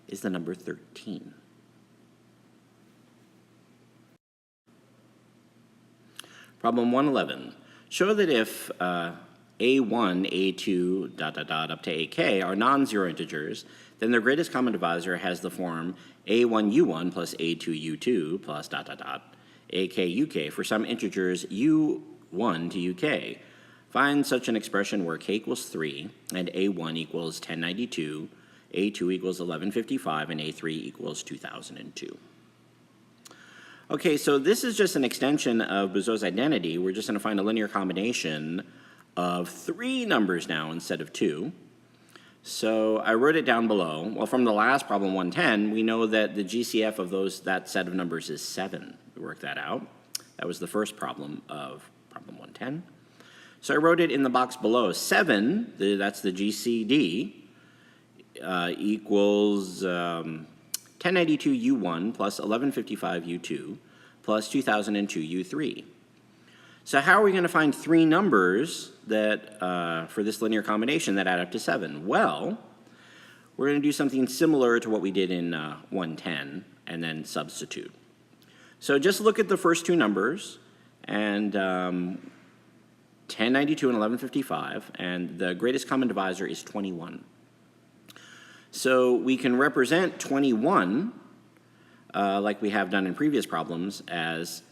is the number 13. Problem 111. Show that if a1, a2, up to ak are non-zero integers, then their greatest common divisor has the form a1u1 plus a2u2 plus ak uk for some integers u1 to uk. Find such an expression where k equals 3 and a1 equals 1092, a2 equals 1155, and a3 equals 2002. Okay, so this is just an extension of Bezoart's identity. We're just going to find a linear combination of 3 numbers now instead of 2. So I wrote it down below. Well, from the last problem 110, we know that the GCF of that set of numbers is 7. We worked that out. That was the first problem of problem 110. So I wrote it in the box below. 7, that's the GCD, equals 1092u1 plus 1155u2 plus 2002u3. So how are we going to find 3 numbers that for this linear combination that add up to 7? Well, we're going to do something similar to what we did in 110 and then substitute. So just look at the first 2 numbers, and 1092 and 1155, and the greatest common divisor is 21. So we can represent 21, like we have done in previous problems, as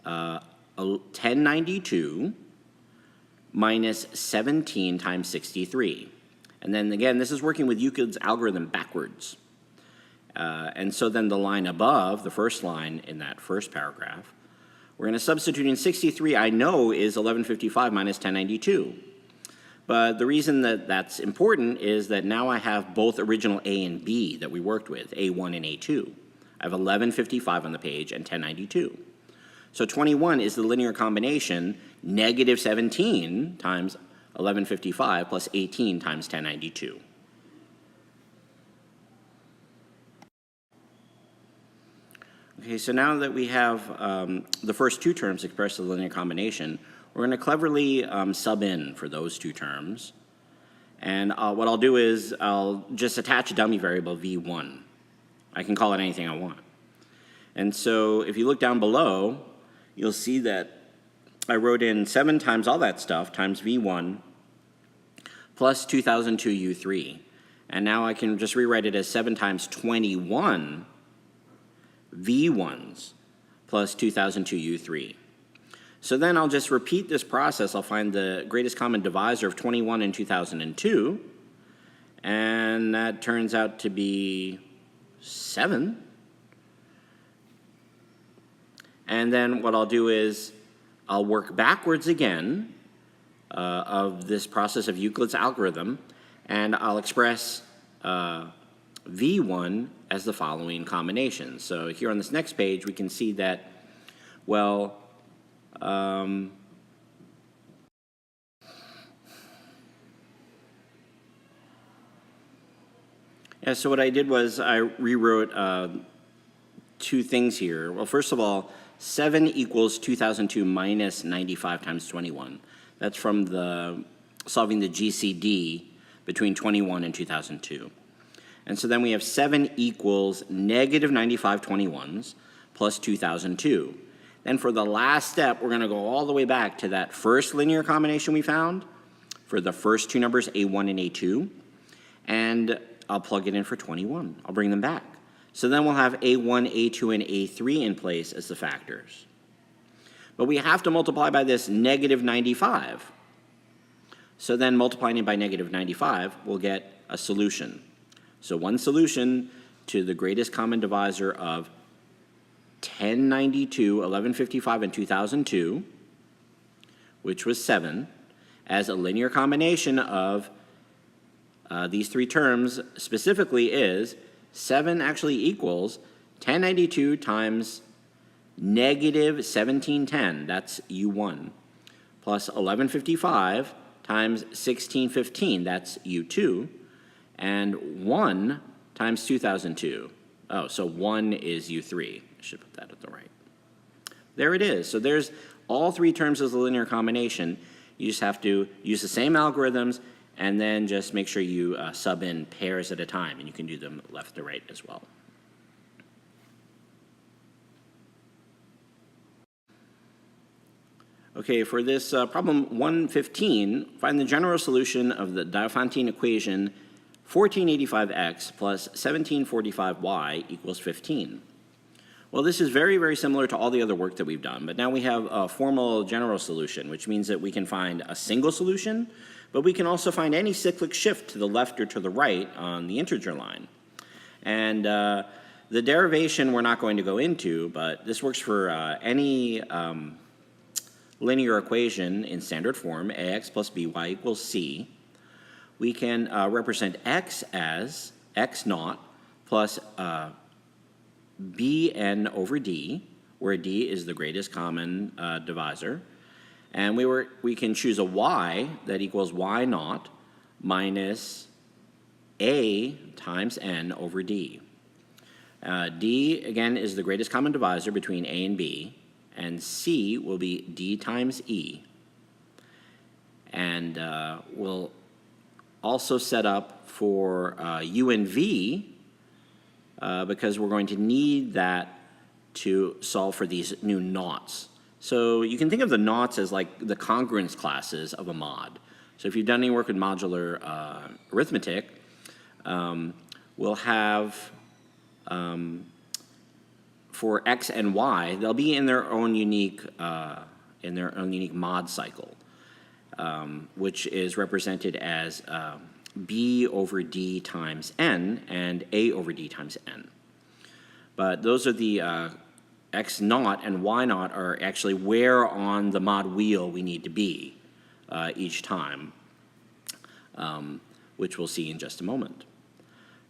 1092 minus 17 times 63. And then again, this is working with Euclid's algorithm backwards. And so then the line above, the first line in that first paragraph, we're going to substitute in 63, I know, is 1155 minus 1092. But the reason that that's important is that now I have both original A and B that we worked with, A1 and A2. I have 1155 on the page and 1092. So 21 is the linear combination negative 17 times 1155 plus 18 times 1092. Okay, so now that we have the first 2 terms expressed as a linear combination, we're going to cleverly sub in for those 2 terms. And what I'll do is I'll just attach a dummy variable v1. I can call it anything I want. And so if you look down below, you'll see that I wrote in 7 times all that stuff times v1 plus 2002u3. And now I can just rewrite it as 7 times 21 v1s plus 2002u3. So then I'll just repeat this process. I'll find the greatest common divisor of 21 and 2002, and that turns out to be 7. And then what I'll do is I'll work backwards again of this process of Euclid's algorithm, and I'll express v1 as the following combination. So here on this next page, we can see that, well, yeah, so what I did was I rewrote 2 things here. Well, first of all, 7 equals 2002 minus 95 times 21. That's from solving the GCD between 21 and 2002. And so then we have 7 equals negative 95 21s plus 2002. Then for the last step, we're going to go all the way back to that first linear combination we found for the first 2 numbers, A1 and A2. And I'll plug it in for 21. I'll bring them back. So then we'll have A1, A2, and A3 in place as the factors. But we have to multiply by this negative 95. So then multiplying it by negative 95, we'll get a solution. So one solution to the greatest common divisor of 1092, 1155, and 2002, which was 7, as a linear combination of these 3 terms specifically is 7 actually equals 1092 times negative 1710, that's U1, plus 1155 times 1615, that's U2, and 1 times 2002. Oh, so 1 is U3. I should put that at the right. There it is. So there's all 3 terms as a linear combination. You just have to use the same algorithms and then just make sure you sub in pairs at a time, and you can do them left to right as well. Okay, for this problem 115, find the general solution of the Diophantine equation 1485x plus 1745y equals 15. Well, this is very, very similar to all the other work that we've done, but now we have a formal general solution, which means that we can find a single solution, but we can also find any cyclic shift to the left or to the right on the integer line. And the derivation we're not going to go into, but this works for any linear equation in standard form, ax plus by equals c. We can represent x as x naught plus bn over d, where d is the greatest common divisor. And we can choose a y that equals y naught minus a times n over d. D, again, is the greatest common divisor between a and b, and c will be d times e. And we'll also set up for u and v, because we're going to need that to solve for these new naughts. So you can think of the naughts as like the congruence classes of a mod. So if you've done any work with modular arithmetic, we'll have for x and y, they'll be in their own unique mod cycle, which is represented as b over d times n and a over d times n. But those are the x naught and y naught are actually where on the mod wheel we need to be each time, which we'll see in just a moment.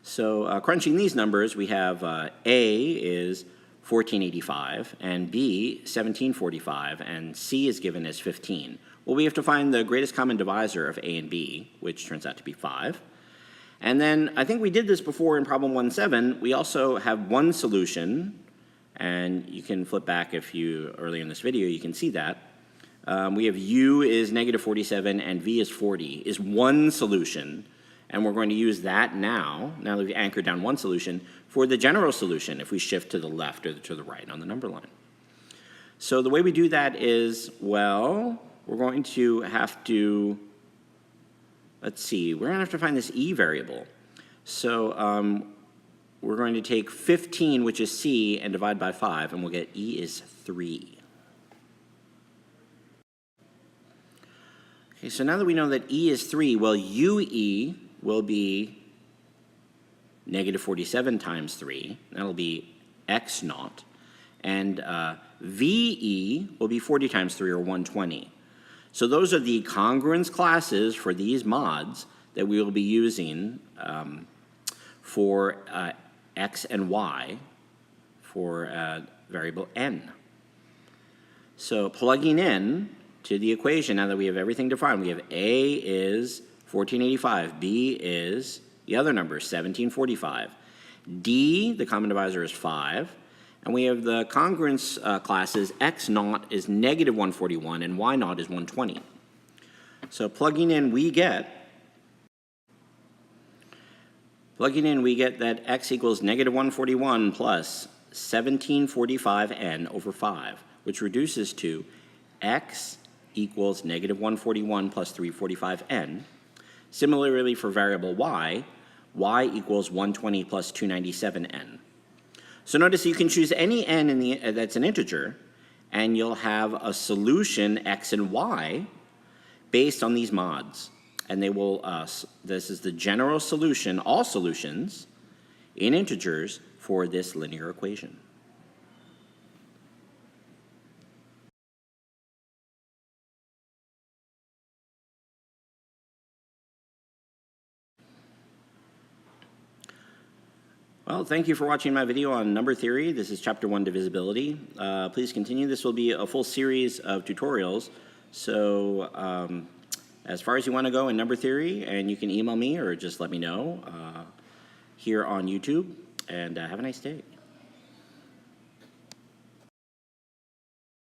So crunching these numbers, we have a is 1485, and b 1745, and c is given as 15. Well, we have to find the greatest common divisor of a and b, which turns out to be 5. And then I think we did this before in problem 1.7. We also have one solution, and you can flip back earlier in this video, you can see that. We have u is negative 47 and v is 40 is one solution, and we're going to use that now that we've anchored down one solution, for the general solution if we shift to the left or to the right on the number line. So the way we do that is, well, we're going to have to, let's see, we're going to have to find this e variable. So we're going to take 15, which is c, and divide by 5, and we'll get e is 3. Okay, so now that we know that e is 3, well, ue will be negative 47 times 3. That'll be x naught. And VE will be 40 times 3, or 120. So those are the congruence classes for these mods that we will be using for x and y for variable n. So plugging in to the equation, now that we have everything defined, we have A is 1485, B is the other number, 1745. D, the common divisor, is 5. And we have the congruence classes, x naught is negative 141 and y naught is 120. So plugging in, we get that x equals negative 141 plus 1745n over 5, which reduces to x equals negative 141 plus 345n. Similarly for variable y equals 120 plus 297n. So notice you can choose any n that's an integer, and you'll have a solution x and y based on these mods. And they will, this is the general solution, all solutions in integers for this linear equation. Well, thank you for watching my video on number theory. This is chapter 1, divisibility. Please continue. This will be a full series of tutorials. So as far as you want to go in number theory, and you can email me or just let me know here on YouTube. And have a nice day.